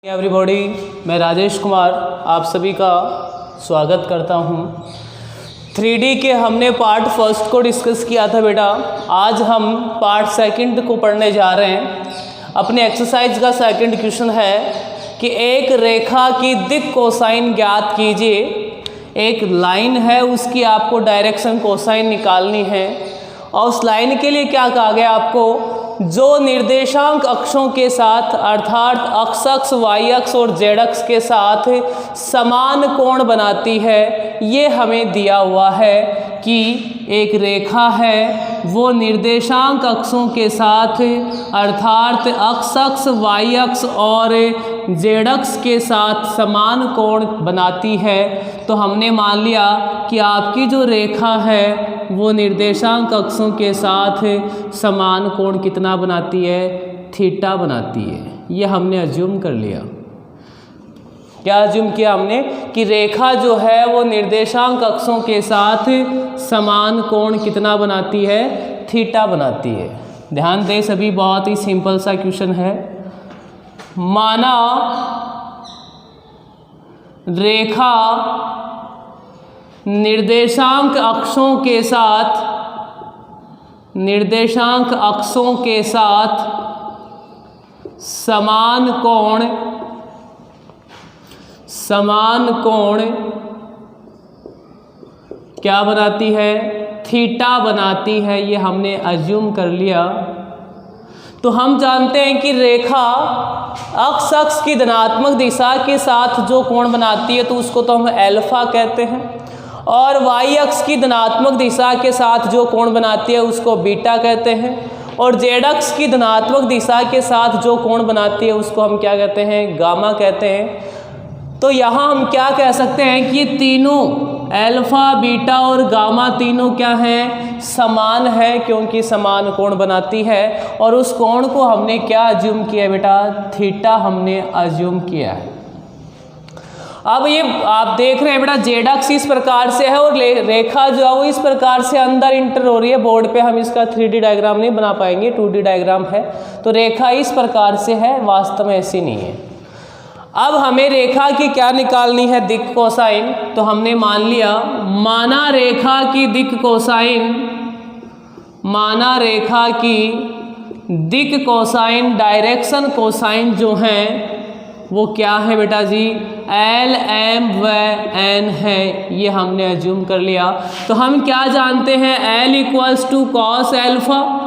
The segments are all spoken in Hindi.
एवरीबॉडी, मैं राजेश कुमार आप सभी का स्वागत करता हूं। 3D के हमने पार्ट फर्स्ट को डिस्कस किया था बेटा। आज हम पार्ट सेकंड को पढ़ने जा रहे हैं। अपने एक्सरसाइज का सेकंड क्वेश्चन है कि एक रेखा की दिक् कोसाइन ज्ञात कीजिए। एक लाइन है, उसकी आपको डायरेक्शन कोसाइन निकालनी है और उस लाइन के लिए क्या कहा गया आपको, जो निर्देशांक अक्षों के साथ अर्थात x अक्ष, y अक्ष और z अक्ष के साथ समान कोण बनाती है। ये हमें दिया हुआ है कि एक रेखा है, वो निर्देशांक अक्षों के साथ अर्थात x अक्ष, y अक्ष और z अक्ष के साथ समान कोण बनाती है। तो हमने मान लिया कि आपकी जो रेखा है वो निर्देशांक अक्षों के साथ समान कोण कितना बनाती है, थीटा बनाती है। ये हमने अज्यूम कर लिया। क्या अज्यूम किया हमने कि रेखा जो है वो निर्देशांक अक्षों के साथ समान कोण कितना बनाती है, थीटा बनाती है। ध्यान दें सभी, बहुत ही सिंपल सा क्वेश्चन है। माना रेखा निर्देशांक अक्षों के साथ समान कोण क्या बनाती है, थीटा बनाती है। ये हमने अज्यूम कर लिया। तो हम जानते हैं कि रेखा x अक्ष की धनात्मक दिशा के साथ जो कोण बनाती है तो उसको तो हम एल्फा कहते हैं, और y अक्ष की धनात्मक दिशा के साथ जो कोण बनाती है उसको बीटा कहते हैं, और z अक्ष की धनात्मक दिशा के साथ जो कोण बनाती है उसको हम क्या कहते हैं, गामा कहते हैं। तो यहाँ हम क्या कह सकते हैं कि तीनों एल्फा, बीटा और गामा तीनों क्या हैं, समान है, क्योंकि समान कोण बनाती है। और उस कोण को हमने क्या अज्यूम किया बेटा, थीटा हमने अज्यूम किया है। अब ये आप देख रहे हैं बेटा, जेड अक्ष इस प्रकार से है और रेखा जो है वो इस प्रकार से अंदर इंटर हो रही है। बोर्ड पे हम इसका 3D डायग्राम नहीं बना पाएंगे, 2D डायग्राम है। तो रेखा इस प्रकार से है, वास्तव में ऐसी नहीं है। अब हमें रेखा की क्या निकालनी है, दिक् कोसाइन। तो हमने मान लिया, माना रेखा की दिक् कोसाइन, डायरेक्शन कोसाइन जो है वो क्या है बेटा जी, L, M व N है। ये हमने अज्यूम कर लिया। तो हम क्या जानते हैं, L equals to cos alpha.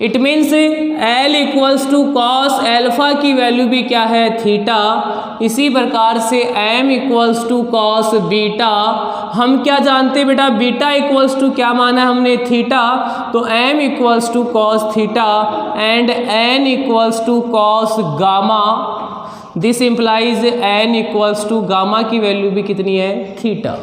It means L equals to cos alpha की वैल्यू भी क्या है, थीटा। इसी प्रकार से M equals to cos beta. हम क्या जानते हैं बेटा, बीटा इक्वल्स टू क्या माना है हमने, थीटा। तो M equals to cos theta and N equals to cos gamma. This implies N equals to gamma की वैल्यू भी कितनी है, थीटा।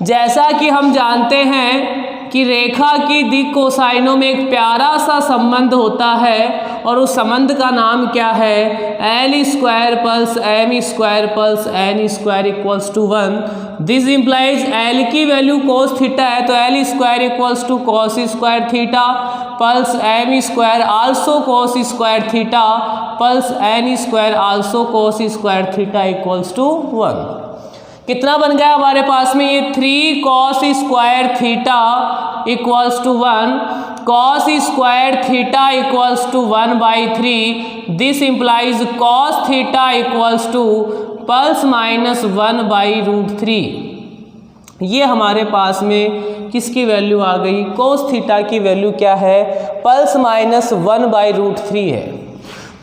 जैसा कि हम जानते हैं कि रेखा की दिक् कोसाइनों में एक प्यारा सा संबंध होता है और उस संबंध का नाम क्या है, L square plus M square plus N square equals to 1। This implies L की वैल्यू कोस थीटा है, तो L square equals to cos square theta plus M square also cos square theta plus N square also cos square theta equals to 1। कितना बन गया हमारे पास में, ये 3 cos square theta equals to 1, cos square theta equals to 1/3। This implies cos theta equals two plus minus 1/√3। ये हमारे पास में किसकी वैल्यू आ गई, कॉस थीटा की वैल्यू क्या है, प्लस माइनस 1/√3 है।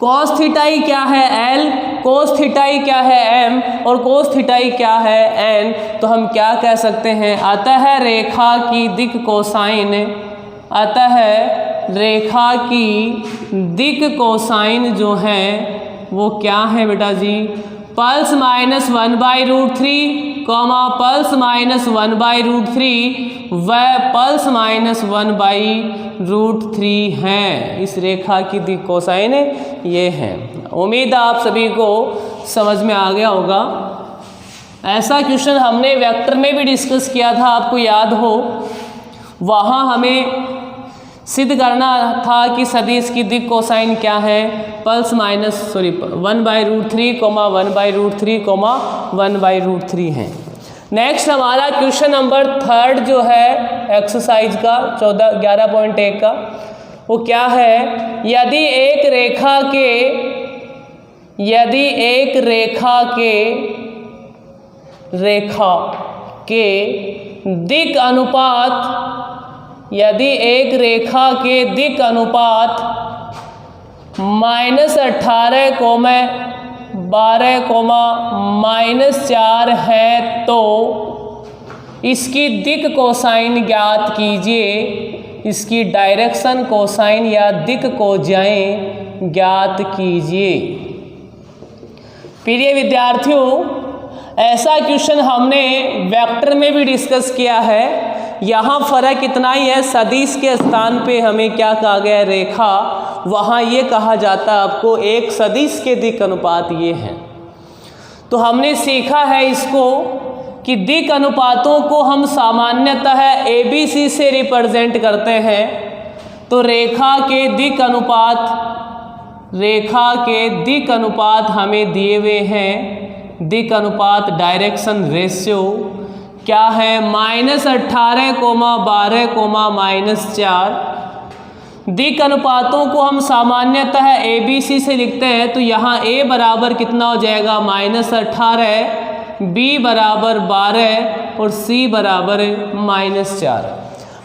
कॉस थीटा ही क्या है, L, कोस थीटा ही क्या है, M, और कोस थीटा ही क्या है, N। तो हम क्या कह सकते हैं, अतः रेखा की दिक् कोसाइन जो है वो क्या है बेटा जी, plus minus 1/√3 comma plus minus 1/√3 व प्लस माइनस 1/√3 है। इस रेखा की दिक् कोसाइन ये है। उम्मीद आप सभी को समझ में आ गया होगा। ऐसा क्वेश्चन हमने वेक्टर में भी डिस्कस किया था, आपको याद हो। वहाँ हमें सिद्ध करना था कि सदिश की दिक् कोसाइन क्या है, पल्स माइनस 1/√3, 1/√3, 1/√3 है। नेक्स्ट हमारा क्वेश्चन नंबर 3 जो है एक्सरसाइज का 11.1 का, वो क्या है, यदि एक रेखा के दिक् अनुपात, यदि एक रेखा के दिक् अनुपात -18,12,-4 है तो इसकी दिक् कोसाइन ज्ञात कीजिए। इसकी डायरेक्शन कोसाइन या दिक् कोसाइन ज्ञात कीजिए। प्रिय विद्यार्थियों, ऐसा क्वेश्चन हमने वेक्टर में भी डिस्कस किया है। यहाँ फ़र्क इतना ही है, सदिश के स्थान पे हमें क्या कहा गया है, रेखा, वहाँ ये कहा जाता है आपको एक सदिश के दिक् अनुपात ये हैं। तो हमने सीखा है इसको कि दिक् अनुपातों को हम सामान्यतः ABC से रिप्रेजेंट करते हैं। तो रेखा के दिक् अनुपात हमें दिए हुए हैं। दिक् अनुपात डायरेक्शन रेशियो क्या है, -18,12,-4। दिक् अनुपातों को हम सामान्यतः ABC से लिखते हैं। तो यहाँ A बराबर कितना हो जाएगा, -18, B बराबर 12 और C बराबर -4।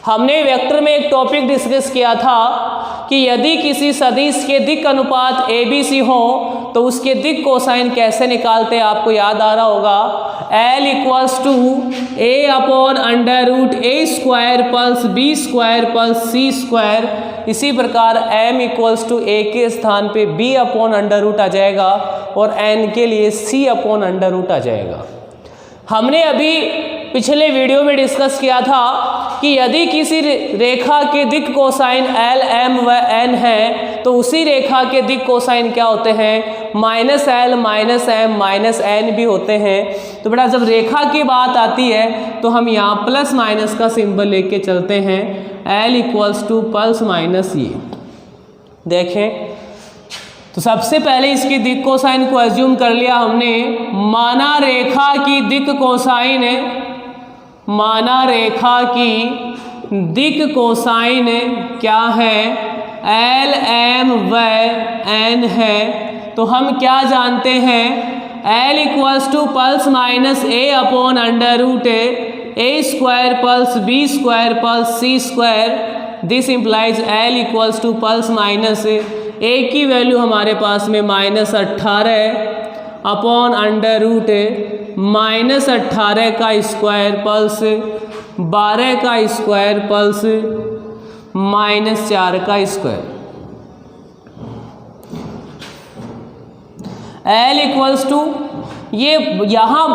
हमने वेक्टर में एक टॉपिक डिस्कस किया था कि यदि किसी सदिश के दिक् अनुपात ABC हो तो उसके दिक् कोसाइन कैसे निकालते हैं, आपको याद आ रहा होगा, L = A/√A² plus B² plus C²। इसी प्रकार M = A के स्थान पे B/√, आ जाएगा और N के लिए C/√, आ जाएगा। हमने अभी पिछले वीडियो में डिस्कस किया था कि यदि किसी रेखा के दिक् कोसाइन L, M व N है तो उसी रेखा के दिक् कोसाइन क्या होते हैं, -L, -M, -N भी होते हैं। तो बेटा जब रेखा की बात आती है तो हम यहाँ प्लस माइनस का सिंबल लेके चलते हैं। L = प्लस माइनस ये देखें। तो सबसे पहले इसकी दिक् कोसाइन को एज्यूम कर लिया हमने। माना रेखा की दिक् कोसाइन क्या है, L, M व N है। तो हम क्या जानते हैं, L = plus minus A/√A² plus B² plus C²। This implies L = plus minus A की वैल्यू हमारे पास में -18/√-18 का स्क्वायर प्लस 12 का स्क्वायर प्लस -4 का स्क्वायर। L = ये यहाँ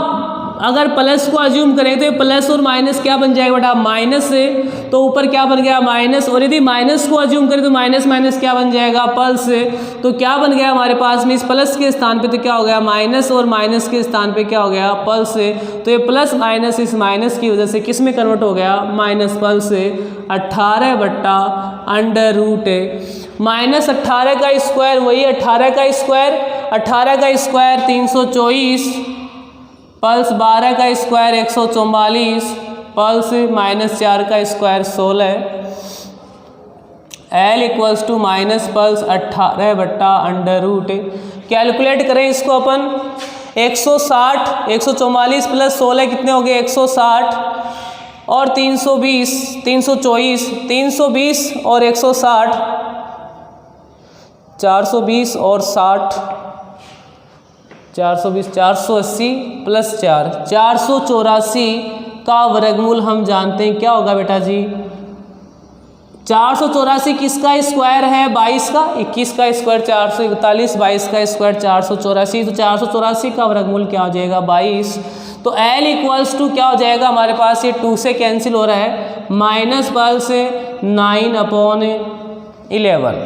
अगर प्लस को अज्यूम करें तो ये प्लस और माइनस क्या बन जाएगा बेटा, माइनस से, तो ऊपर क्या बन गया, माइनस। और यदि माइनस को अज्यूम करें तो माइनस माइनस क्या बन जाएगा, प्लस। तो क्या बन गया हमारे पास में, इस प्लस के स्थान पे तो क्या हो गया माइनस, और माइनस के स्थान पे क्या हो गया प्लस। तो ये प्लस माइनस इस माइनस की वजह से किस में कन्वर्ट हो गया, माइनस प्लस 18/√। -18 का स्क्वायर वही 18 का स्क्वायर, 18 का स्क्वायर 324 प्लस 12 का स्क्वायर 144 प्लस -4 का square 16। L = minus plus 18/√। Calculate करें इसको अपन, 160, 144 प्लस 16 कितने हो गए 160 और 320, 320 और 160 420 और 60 420, 480 प्लस 4, 484 का वर्गमूल हम जानते हैं क्या होगा बेटा जी, 484 किसका स्क्वायर है 22 का, 21 का स्क्वायर 441, 22 का स्क्वायर 484। तो 484 का वर्गमूल क्या हो जाएगा 22। तो L = क्या हो जाएगा हमारे पास, ये 2 से कैंसिल हो रहा है, माइनस प्लस 9/11।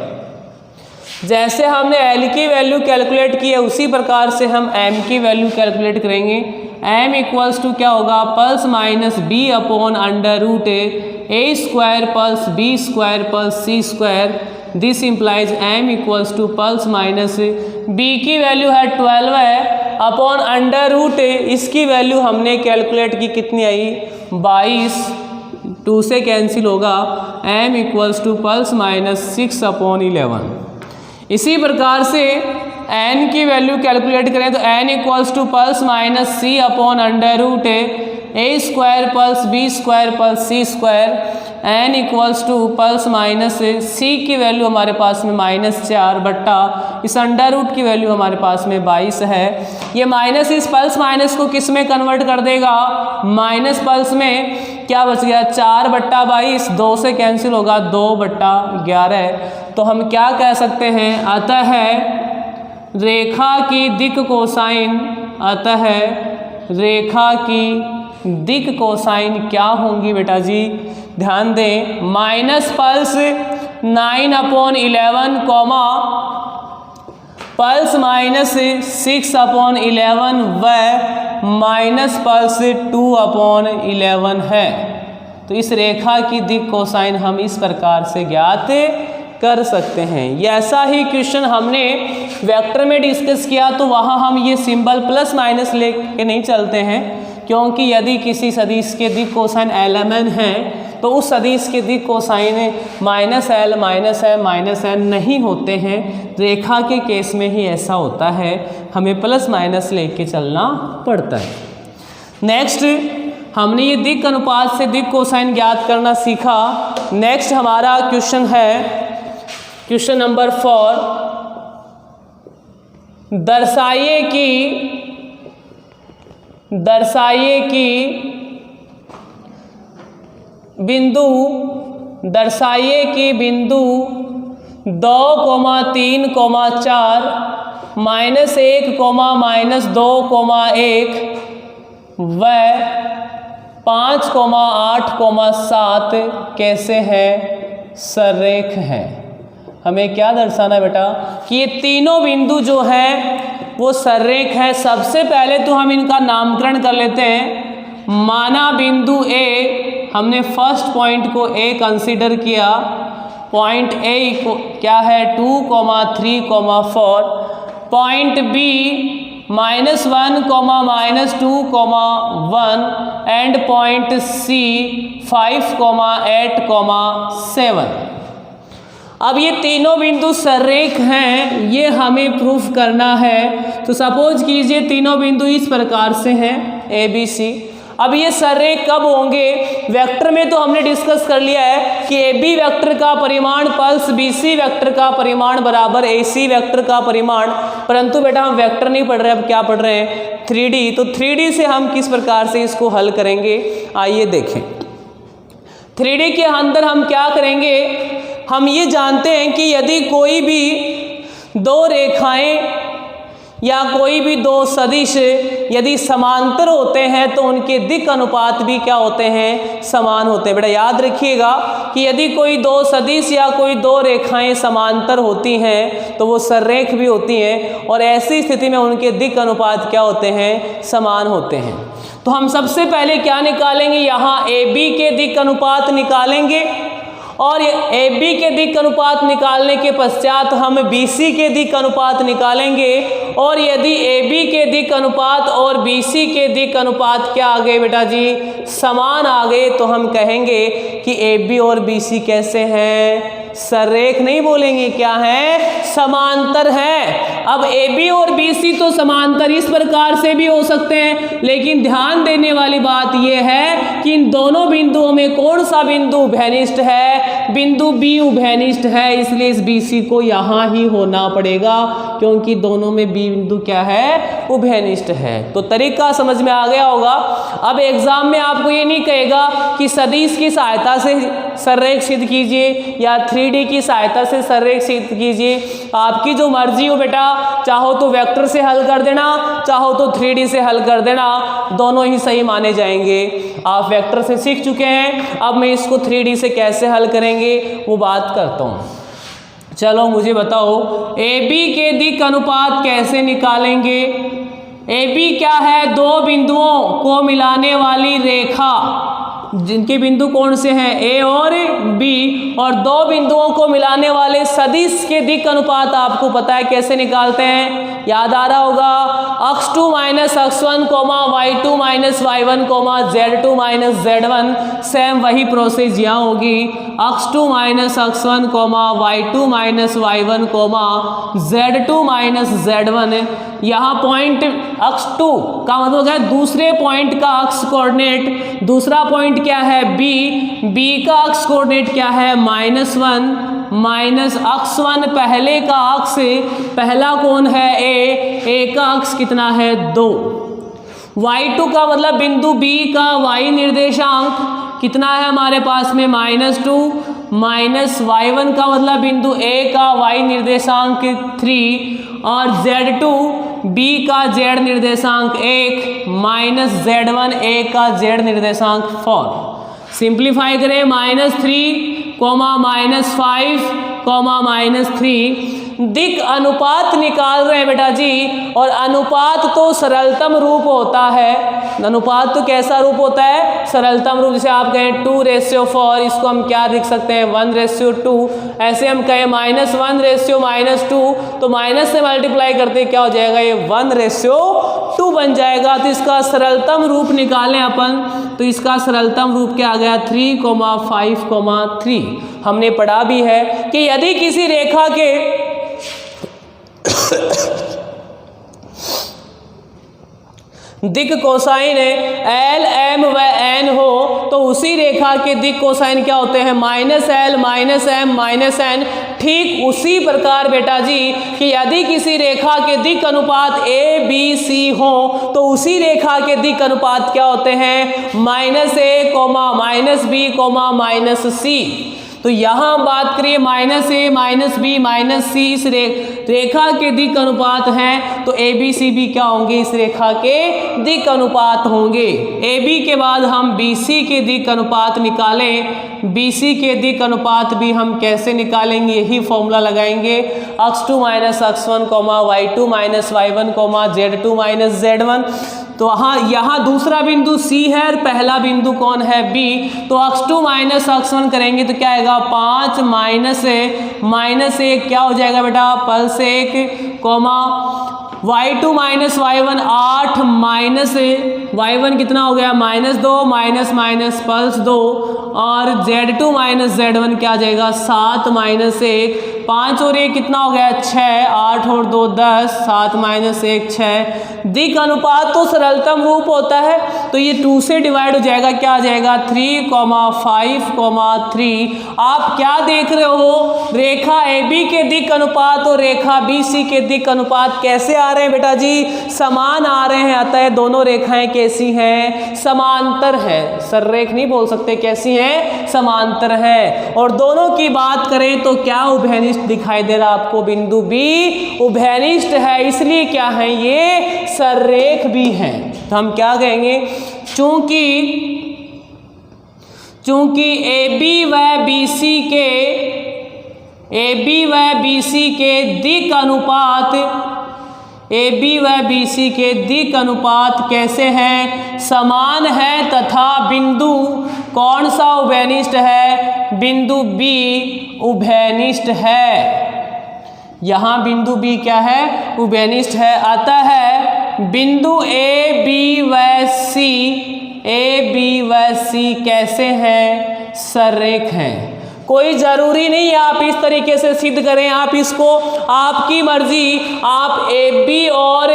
जैसे हमने L की वैल्यू कैलकुलेट की है उसी प्रकार से हम M की वैल्यू कैलकुलेट करेंगे। m इक्वल्स टू क्या होगा, plus minus B upon under root A square plus B square plus C square. This implies m equals to plus minus b की वैल्यू है 12 है अपॉन अंडर रूट इसकी वैल्यू हमने कैलकुलेट की कितनी आई 22, 2 से कैंसिल होगा, m equals to plus minus 6 upon 11। इसी प्रकार से n की वैल्यू कैलकुलेट करें तो n equals to plus minus c upon under root A square plus B square plus C square. n equals to plus minus c की वैल्यू हमारे पास में -4 बट्टा इस अंडर रूट की वैल्यू हमारे पास में 22 है। ये माइनस इस पल्स माइनस को किस में कन्वर्ट कर देगा, माइनस पल्स में। क्या बच गया 4 बट्टा 22, 2 से कैंसिल होगा 2 बट्टा 11। तो हम क्या कह सकते हैं, अतः रेखा की दिक् कोसाइन, अतः रेखा की दिक् कोसाइन क्या होंगी बेटा जी, ध्यान दें, minus pulse 9 upon 11 comma pulse minus 6 upon 11 व माइनस पल्स 2 अपॉन 11 है। तो इस रेखा की दिक् कोसाइन हम इस प्रकार से ज्ञात कर सकते हैं। ये ऐसा ही क्वेश्चन हमने वेक्टर में डिस्कस किया, तो वहाँ हम ये सिंबल प्लस माइनस लेके नहीं चलते हैं, क्योंकि यदि किसी सदिश के दिक् कोसाइन lmn है तो उस सदिश के दिक् कोसाइन -l -m नहीं होते हैं। रेखा के केस में ही ऐसा होता है, हमें प्लस माइनस लेके चलना पड़ता है। नेक्स्ट हमने ये दिक् अनुपात से दिक् कोसाइन ज्ञात करना सीखा। नेक्स्ट हमारा क्वेश्चन है क्वेश्चन नंबर 4, दर्शाइए कि बिंदु 2, 3, 4 -1, -2, 1 व 5, 8, 7 कैसे है, सररेख है। हमें क्या दर्शाना है बेटा कि ये तीनों बिंदु जो है वो सररेख है। सबसे पहले तो हम इनका नामकरण कर लेते हैं। माना बिंदु ए, हमने फर्स्ट पॉइंट को ए कंसीडर किया, पॉइंट ए को क्या है 2, 3, 4, point B -1, -2, 1 and point C 5, 8, 7। अब ये तीनों बिंदु सररेख हैं, ये हमें प्रूफ करना है। तो सपोज कीजिए तीनों बिंदु इस प्रकार से हैं ए बी सी। अब ये सररेख कब होंगे, वेक्टर में तो हमने डिस्कस कर लिया है कि ए बी वेक्टर का परिमाण प्लस बी सी वेक्टर का परिमाण बराबर ए सी वेक्टर का परिमाण। परंतु बेटा हम वेक्टर नहीं पढ़ रहे, अब क्या पढ़ रहे हैं 3D। तो 3D से हम किस प्रकार से इसको हल करेंगे, आइए देखें। 3D के अंदर हम क्या करेंगे, हम ये जानते हैं कि यदि कोई भी दो रेखाएं या कोई भी दो सदिश यदि समांतर होते हैं तो उनके दिक् अनुपात भी क्या होते हैं, समान होते हैं। बेटा याद रखिएगा कि यदि कोई दो सदिश या कोई दो रेखाएं समांतर होती हैं तो वो सररेख भी होती हैं, और ऐसी स्थिति में उनके दिक् अनुपात क्या होते हैं, समान होते हैं। तो हम सबसे पहले क्या निकालेंगे, यहाँ ए बी के दिक् अनुपात निकालेंगे, और ए बी के दिक् अनुपात निकालने के पश्चात हम बी सी के दिक् अनुपात निकालेंगे। और यदि ए बी के दिक् अनुपात और बी सी के दिक् अनुपात क्या आ गए बेटा जी, समान आ गए, तो हम कहेंगे कि ए बी और बी सी कैसे हैं, सररेख नहीं बोलेंगे, क्या है, समांतर है। अब ए बी और बी सी तो समांतर इस प्रकार से भी हो सकते हैं, लेकिन ध्यान देने वाली बात यह है कि इन दोनों बिंदुओं में कौन सा बिंदु उभयनिष्ठ है, बिंदु बी उभयनिष्ठ है, इसलिए इस बी सी को यहाँ ही होना पड़ेगा, क्योंकि दोनों में बी बिंदु क्या है, उभयनिष्ठ है। तो तरीका समझ में आ गया होगा। अब एग्जाम में आपको ये नहीं कहेगा कि सदिश की सहायता से सररेख सिद्ध कीजिए या 3D की सहायता से सररेख सिद्ध कीजिए, आपकी जो मर्जी हो बेटा, चाहो तो वेक्टर से हल कर देना, चाहो तो 3D से हल कर देना, दोनों ही सही माने जाएंगे। आप वेक्टर से सीख चुके हैं, अब मैं इसको 3D से कैसे हल करेंगे वो बात करता हूँ। चलो मुझे बताओ ए बी के दिक् अनुपात कैसे निकालेंगे। AB क्या है? दो बिंदुओं को मिलाने वाली रेखा, जिनके बिंदु कौन से हैं? A और B, और दो बिंदुओं को मिलाने वाले सदिश के दिक् अनुपात आपको पता है कैसे निकालते हैं, याद आ रहा होगा। x2 minus x1 y2 minus y1 z2 minus z1, same वही प्रोसेस यहाँ होगी। x2 minus x1 y2 minus y1 z2 minus z1। यहाँ पॉइंट x2 का मतलब है दूसरे पॉइंट का अक्ष कोऑर्डिनेट, दूसरा पॉइंट क्या है? B का अक्ष कोऑर्डिनेट क्या है? -1 माइनस x1 पहले का अक्ष, पहला कौन है? A का अक्ष कितना है? 2। y2 का मतलब बिंदु B का y निर्देशांक कितना है हमारे पास में? -2 माइनस y1 का मतलब बिंदु A का y निर्देशांक 3, और z2 B का z निर्देशांक 1 माइनस z1 A का z निर्देशांक 4। सिंप्लीफाई करें, -3 -5 -3। दिक् अनुपात निकाल रहे हैं बेटा जी, और अनुपात तो सरलतम रूप होता है। अनुपात तो कैसा रूप होता है? सरलतम रूप। जैसे आप कहें 2:4, इसको हम क्या लिख सकते हैं? 1:2। ऐसे हम कहें -1:-2, तो माइनस से मल्टीप्लाई करते क्या हो जाएगा? ये 1:2 बन जाएगा। तो इसका सरलतम रूप निकालें अपन, तो इसका सरलतम रूप क्या आ गया? 3,5,3। हमने पढ़ा भी है कि यदि किसी रेखा के दिक् कोसाइन L, M व N हो, तो उसी रेखा के दिक् कोसाइन क्या होते हैं? -L, -M, -N। ठीक उसी प्रकार बेटा जी कि यदि किसी रेखा के दिक् अनुपात A, B, C हो, तो उसी रेखा के दिक् अनुपात क्या होते हैं? -A, -B, -C। तो यहाँ हम बात करिए -A, -B, -C इस रेखा के दिक् अनुपात हैं, तो ABCB क्या होंगे? इस रेखा के दिक् अनुपात होंगे। AB के बाद हम BC के दिक् अनुपात निकालें। BC के दिक् अनुपात भी हम कैसे निकालेंगे? यही फॉर्मूला लगाएंगे। x2 minus x1 y2 minus y1 z2 minus z1। तो यहाँ दूसरा बिंदु C है और पहला बिंदु कौन है? B। तो x2 माइनस x1 करेंगे तो क्या आएगा? 5 माइनस 1 क्या हो जाएगा बेटा? Plus 1 y2 minus y1 8 minus y1 कितना हो गया? -2 माइनस प्लस 2, और z2 माइनस z1 क्या आ जाएगा? 7 माइनस 1, 5 और 1 कितना हो गया? 6, 8 और 2 10, 7 माइनस 1 6। दिक् अनुपात तो सरलतम रूप होता है, तो ये 2 से डिवाइड हो जाएगा, क्या आ जाएगा? 3,5,3। आप क्या देख रहे हो? रेखा AB के दिक् अनुपात और रेखा BC के दिक् अनुपात कैसे आ रहे हैं बेटा जी? समान आ रहे हैं। अतः दोनों रेखाएं कैसी हैं? समांतर है। सररेख नहीं बोल सकते, कैसी हैं? समांतर है। और दोनों की बात करें तो क्या उभयनिष्ठ दिखाई दे रहा आपको? बिंदु B उभयनिष्ठ है, इसलिए क्या है? ये सररेख भी हैं। तो हम क्या कहेंगे? चूंकि AB व BC के दिक् अनुपात कैसे हैं? समान है, तथा बिंदु कौन सा उभयनिष्ठ है? बिंदु B उभयनिष्ठ है। यहाँ बिंदु B क्या है? उभयनिष्ठ है। अतः बिंदु A, B व C कैसे हैं? सररेख हैं। कोई जरूरी नहीं आप इस तरीके से सिद्ध करें, आप इसको आपकी मर्जी, आप AB और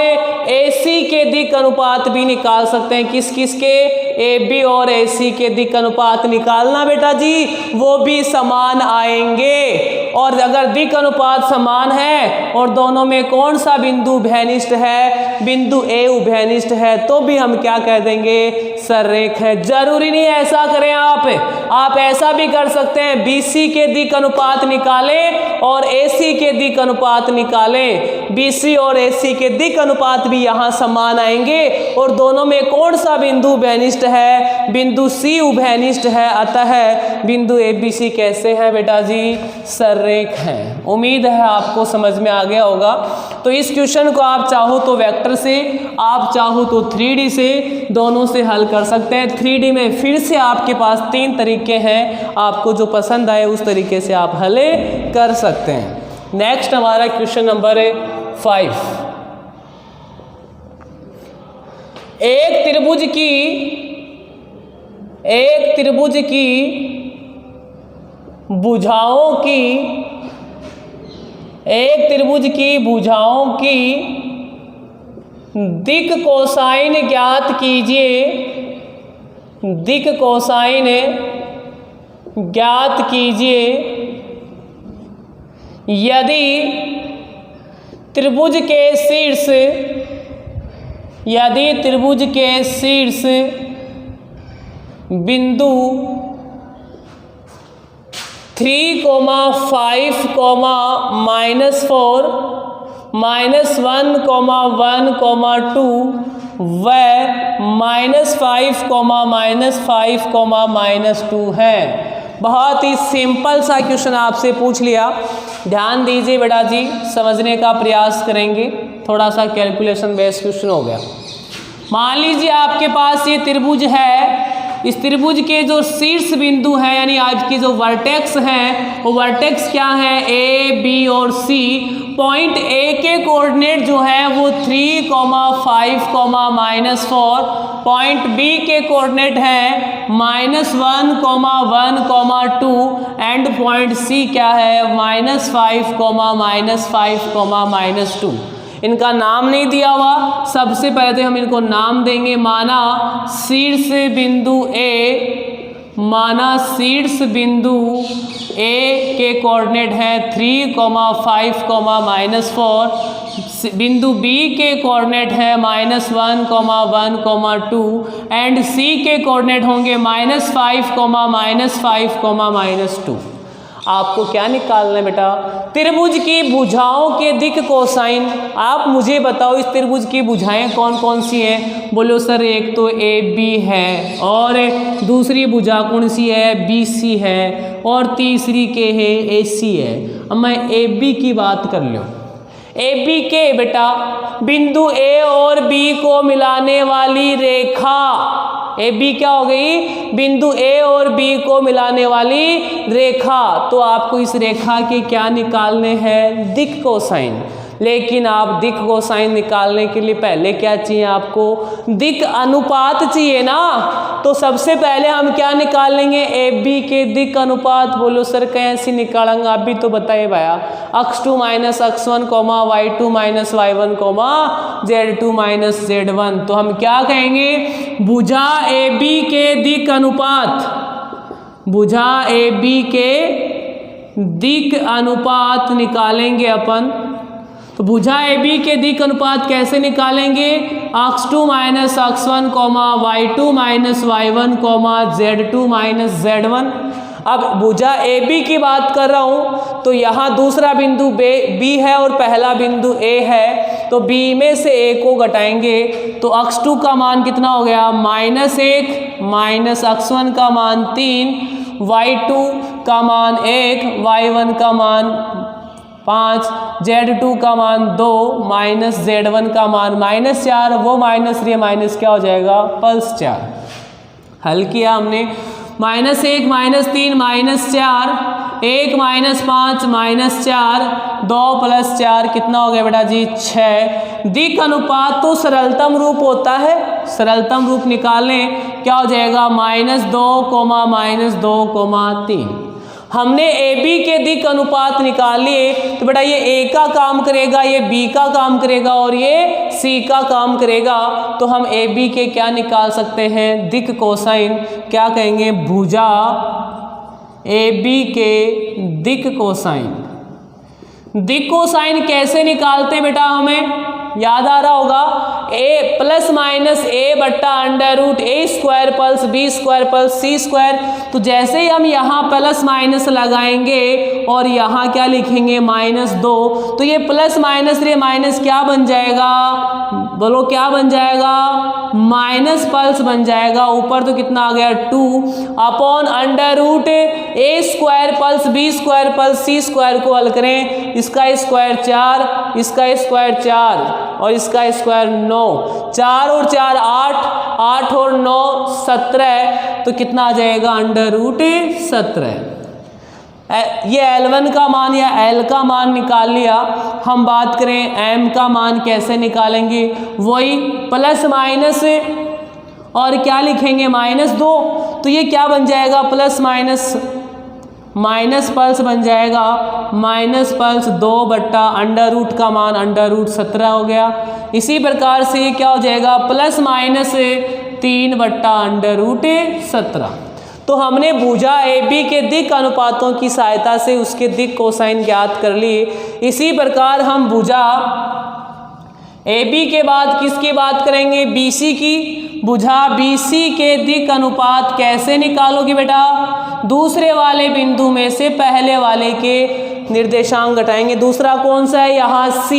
AC के दिक् अनुपात भी निकाल सकते हैं। किस के? AB और AC के दिक् अनुपात निकालना बेटा जी, वो भी समान आएंगे। और अगर दिक् अनुपात समान है और दोनों में कौन सा बिंदु उभयनिष्ठ है? बिंदु A उभयनिष्ठ है, तो भी हम क्या कह देंगे? सररेख है। जरूरी नहीं ऐसा करें आप ऐसा भी कर सकते हैं, BC के दिक् अनुपात निकालें और AC के दिक् अनुपात निकालें। BC और AC के दिक् अनुपात भी यहाँ समान आएंगे, और दोनों में कौन सा बिंदु उभयनिष्ठ है? बिंदु C उभयनिष्ठ है। अतः बिंदु ABC कैसे है बेटा जी? सररेख रेख हैं। उम्मीद है आपको समझ में आ गया होगा। तो इस क्वेश्चन को आप चाहो तो वेक्टर से, आप चाहो तो 3D से, दोनों से हल कर सकते हैं। 3D में फिर से आपके पास 3 तरीके हैं, आपको जो पसंद आए उस तरीके से आप हल कर सकते हैं। नेक्स्ट हमारा क्वेश्चन नंबर 5। एक त्रिभुज की भुजाओं की दिक कोसाइन ज्ञात कीजिए। दिक कोसाइन ज्ञात कीजिए यदि त्रिभुज के शीर्ष बिंदु 3, 5, -4, -1, 1, 2 व -5, -2 है। बहुत ही सिंपल सा क्वेश्चन आपसे पूछ लिया। ध्यान दीजिए बेटा जी, समझने का प्रयास करेंगे। थोड़ा सा कैलकुलेशन बेस्ड क्वेश्चन हो गया। मान लीजिए आपके पास ये त्रिभुज है, इस त्रिभुज के जो शीर्ष बिंदु है यानी आपकी जो वर्टेक्स हैं, वो वर्टेक्स क्या है, ए, बी और सी। पॉइंट ए के कोऑर्डिनेट जो है वो 3, 5, -4। पॉइंट बी के कोऑर्डिनेट है -1, 1, 2 एंड पॉइंट सी क्या है -5, -2। इनका नाम नहीं दिया हुआ, सबसे पहले तो हम इनको नाम देंगे। माना शीर्ष बिंदु ए के कोऑर्डिनेट है 3, 5, -4। बिंदु बी के कोऑर्डिनेट है -1, 1, 2 एंड सी के कोऑर्डिनेट होंगे -5, -2। आपको क्या निकालना है बेटा, त्रिभुज की भुजाओं के दिक कोसाइन। आप मुझे बताओ इस त्रिभुज की भुजाएं कौन कौन सी हैं। बोलो सर, एक तो ए बी है, और दूसरी भुजा कौन सी है, बी सी है, और तीसरी के है ए सी है। अब मैं ए बी की बात कर लो। ए बी के बेटा बिंदु ए और बी को मिलाने वाली रेखा, ए बी क्या हो गई, बिंदु ए और बी को मिलाने वाली रेखा। तो आपको इस रेखा के क्या निकालने हैं, दिक कोसाइन। लेकिन आप दिक कोसाइन निकालने के लिए पहले क्या चाहिए, आपको दिक अनुपात चाहिए ना। तो सबसे पहले हम क्या निकाल लेंगे, ए बी के दिक अनुपात। बोलो सर कैसे निकालेंगे, आप भी तो बताइए भैया। x2 - x1, y2 - y1, z2 - z1। तो हम क्या कहेंगे, भुजा ए बी के दिक अनुपात, भुजा ए बी के दिक अनुपात निकालेंगे अपन। तो भुजा ए बी के दिक अनुपात कैसे निकालेंगे, x2 - x1, y2 - y1, z2 - z1। अब भुजा ए बी की बात कर रहा हूँ, तो यहाँ दूसरा बिंदु बी है और पहला बिंदु ए है। तो बी में से ए को घटाएंगे तो x2 का मान कितना हो गया, -1, -x1 का मान 3, y2 का मान 1, y1 का मान 5, z2 का मान 2, -z1 का मान -4। वो माइनस रे माइनस क्या हो जाएगा, +4। हल किया हमने, -1, -3, -4, 1 - 5 -4, 2 + 4 कितना हो गया बेटा जी, 6। दिक अनुपात तो सरलतम रूप होता है, सरलतम रूप निकालें क्या हो जाएगा, -2, -2, 3। हमने ए बी के दिक अनुपात निकाल लिए। तो बेटा ये ए का काम करेगा, ये बी का काम करेगा और ये सी का काम करेगा। तो हम ए बी के क्या निकाल सकते हैं, दिक कोसाइन। क्या कहेंगे, भुजा ए बी के दिक कोसाइन। दिक कोसाइन कैसे निकालते हैं बेटा, हमें याद आ रहा होगा, a ± a बट्टा √a² + b² + c²। तो जैसे ही हम यहाँ प्लस माइनस लगाएंगे और यहाँ क्या लिखेंगे, -2, तो ये प्लस माइनस रे माइनस क्या बन जाएगा, बोलो क्या बन जाएगा, माइनस पल्स बन जाएगा। ऊपर तो कितना आ गया 2 upon under root A square plus B square plus C square को हल करें, इसका स्क्वायर 4, इसका स्क्वायर 4 और इसका स्क्वायर 9, 4 और 4 8, 8 और 9 17, तो कितना आ जाएगा अंडर रूट 17। ये L1 का मान या L का मान निकाल लिया। हम बात करें M का मान कैसे निकालेंगे, वही प्लस माइनस और क्या लिखेंगे -2, तो ये क्या बन जाएगा प्लस माइनस पल्स बन जाएगा, माइनस पल्स 2 बट्टा अंडर रूट का मान अंडर रूट 17 हो गया। इसी प्रकार से ये क्या हो जाएगा प्लस माइनस 3 बट्टा अंडर रूट 17। तो हमने भुजा AB के दिक् अनुपातों की सहायता से उसके दिक् कोसाइन ज्ञात कर लिए। इसी प्रकार हम भुजा AB के बाद किसकी बात करेंगे, BC की। भुजा BC के दिक् अनुपात कैसे निकालोगे बेटा, दूसरे वाले बिंदु में से पहले वाले के निर्देशांक घटाएंगे। दूसरा कौन सा है, यहाँ C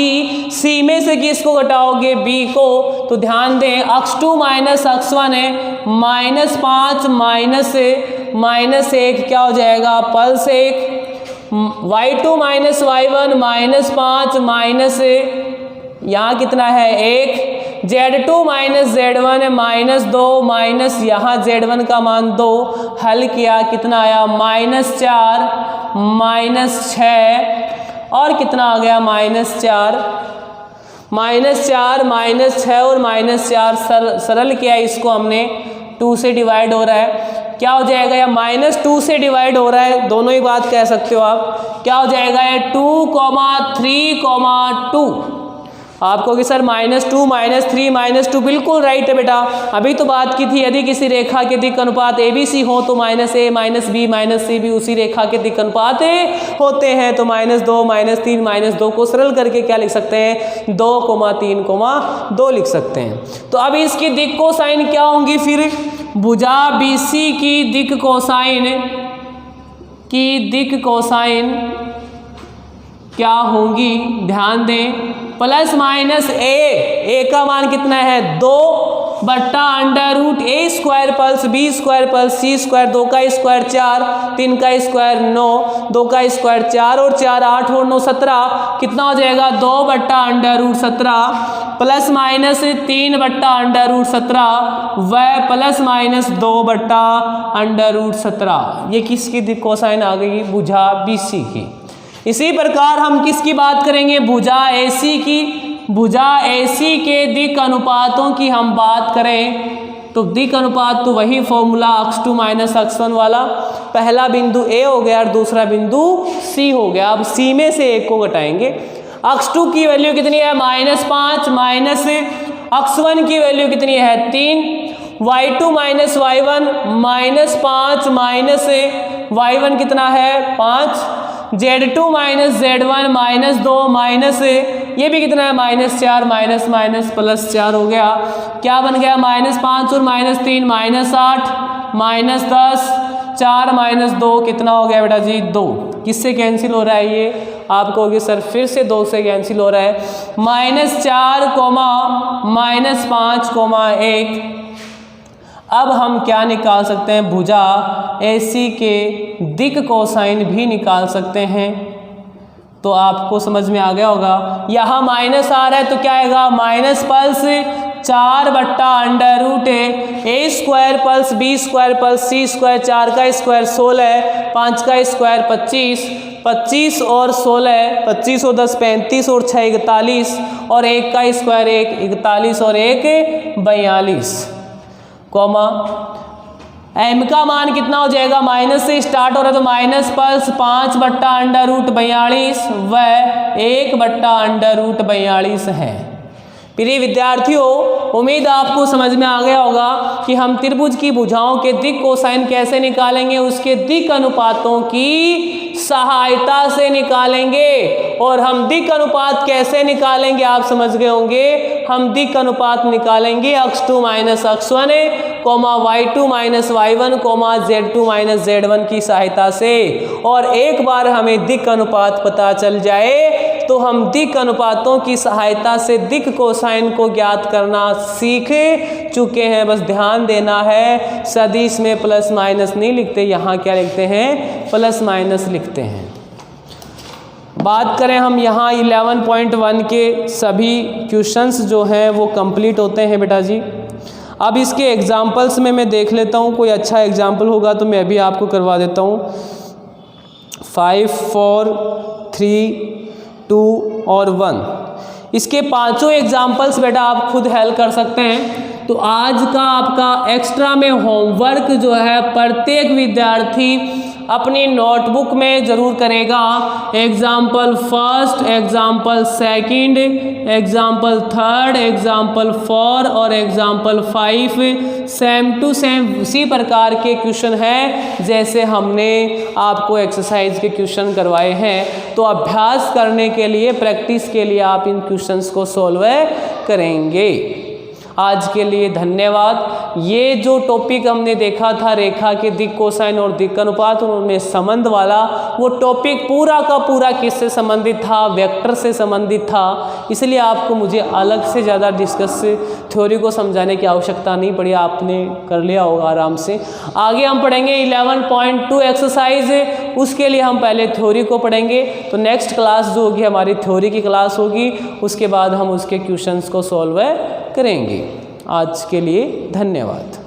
में से किसको घटाओगे, B को। तो ध्यान दें अक्ष 2 माइनस अक्ष 1 है, -5 -1 क्या हो जाएगा पल्स 1, y2 माइनस y1 -5 यहाँ कितना है 1, Z2 माइनस Z1 है -2 माइनस यहाँ Z1 का मान 2, हल किया कितना आया -4 -6 और कितना आ गया -4 -6 और -4 सरल किया, इसको हमने 2 से डिवाइड हो रहा है, क्या हो जाएगा या -2 से डिवाइड हो रहा है, दोनों ही बात कह सकते हो आप। क्या हो जाएगा ये 2, 3, 2। आप कहोगे सर -2 -3 -2, बिल्कुल राइट है बेटा। अभी तो बात की थी यदि किसी रेखा के दिक् अनुपात ABC हो तो -a -b -c भी उसी रेखा के दिक् अनुपात होते हैं। तो -2 -3 -2 को सरल करके क्या लिख सकते हैं 2, 3, 2 लिख सकते हैं। तो अब इसकी दिक् कोसाइन क्या होंगी, फिर भुजा BC की दिक् कोसाइन क्या होंगी, ध्यान दें प्लस माइनस ए का मान कितना है 2 बट्टा under root A square plus B square plus C square, 2 का स्क्वायर 4, 3 का स्क्वायर 9, 2 का स्क्वायर 4 और 4 8 और 9 17, कितना हो जाएगा 2 बट्टा अंडर रूट 17 प्लस माइनस 3 बट्टा अंडर रूट 17 व प्लस माइनस 2 बट्टा अंडर रूट 17। ये किसकी दिक् कोसाइन आ गई, भुजा BC की। इसी प्रकार हम किसकी बात करेंगे, भुजा AC की। भुजा AC के दिक् अनुपातों की हम बात करें तो दिक् अनुपात तो वही फॉर्मूला अक्ष 2 माइनस अक्ष 1 वाला, पहला बिंदु A हो गया और दूसरा बिंदु C हो गया। अब C में से 1 को घटाएंगे। अक्ष 2 की वैल्यू कितनी है -5 माइनस अक्ष 1 की वैल्यू कितनी है 3, y2 minus y1 -5 minus y1 कितना है 5, Z2 माइनस Z1 -2 माइनस ये भी कितना है -4 माइनस माइनस प्लस 4 हो गया। क्या बन गया -5 और -3 -8 -10, 4 -2 कितना हो गया बेटा जी 2। किससे कैंसिल हो रहा है ये, आप कहोगे सर फिर से 2 से कैंसिल हो रहा है। -4, -5, 1। अब हम क्या निकाल सकते हैं, भुजा AC के दिक् कोसाइन भी निकाल सकते हैं। तो आपको समझ में आ गया होगा, यहाँ माइनस आ रहा है तो क्या आएगा माइनस पल्स 4 बट्टा under root A square plus B square plus C square, 4 का स्क्वायर 16, 5 का स्क्वायर 25, 25 और 16, 25 और 10 35 और 6 41 और 1 का स्क्वायर 1 41 और 1 42 कॉमा M का मान कितना हो जाएगा, माइनस से स्टार्ट हो रहा है तो माइनस प्लस 5 बट्टा अंडर रूट 42 व 1 बट्टा अंडर रूट 42 है। प्रिय विद्यार्थियों, उम्मीद आपको समझ में आ गया होगा कि हम त्रिभुज की भुजाओं के दिक् कोसाइन कैसे निकालेंगे, उसके दिक् अनुपातों की सहायता से निकालेंगे। और हम दिक् अनुपात कैसे निकालेंगे आप समझ गए होंगे, हम दिक् अनुपात निकालेंगे अक्ष 2 माइनस अक्ष 1 y2 minus y1 z2 minus z1 की सहायता से। और एक बार हमें दिक् अनुपात पता चल जाए तो हम दिक् अनुपातों की सहायता से दिक् कोसाइन को ज्ञात करना सीख चुके हैं। बस ध्यान देना है, सदिश में प्लस माइनस नहीं लिखते, यहाँ क्या लिखते हैं, प्लस माइनस लिखते हैं। बात करें हम यहाँ 11.1 के सभी क्वेश्चंस जो हैं वो कंप्लीट होते हैं बेटा जी। अब इसके एग्जाम्पल्स में मैं देख लेता हूँ, कोई अच्छा एग्जाम्पल होगा तो मैं भी आपको करवा देता हूँ। 5, 4, 3, 2 और 1, इसके पांचों एग्जाम्पल्स बेटा आप खुद हेल्प कर सकते हैं। तो आज का आपका एक्स्ट्रा में होमवर्क जो है प्रत्येक विद्यार्थी अपनी नोटबुक में ज़रूर करेगा। Example first, example second, example third, example 4 और एग्जाम्पल 5 सेम टू सेम उसी प्रकार के क्वेश्चन हैं जैसे हमने आपको एक्सरसाइज के क्वेश्चन करवाए हैं। तो अभ्यास करने के लिए, प्रैक्टिस के लिए आप इन क्वेश्चंस को सॉल्व करेंगे। आज के लिए धन्यवाद। ये जो टॉपिक हमने देखा था रेखा के दिक् कोसाइन और दिक् अनुपात, उनमें संबंध वाला वो टॉपिक पूरा का पूरा किससे संबंधित था, वेक्टर से संबंधित था। इसलिए आपको मुझे अलग से ज़्यादा डिस्कस थ्योरी को समझाने की आवश्यकता नहीं पड़ी, आपने कर लिया होगा आराम से। आगे हम पढ़ेंगे 11.2 एक्सरसाइज, उसके लिए हम पहले थ्योरी को पढ़ेंगे। तो नेक्स्ट क्लास जो होगी हमारी थ्योरी की क्लास होगी, उसके बाद हम उसके क्वेश्चंस को सॉल्व करेंगे। आज के लिए धन्यवाद।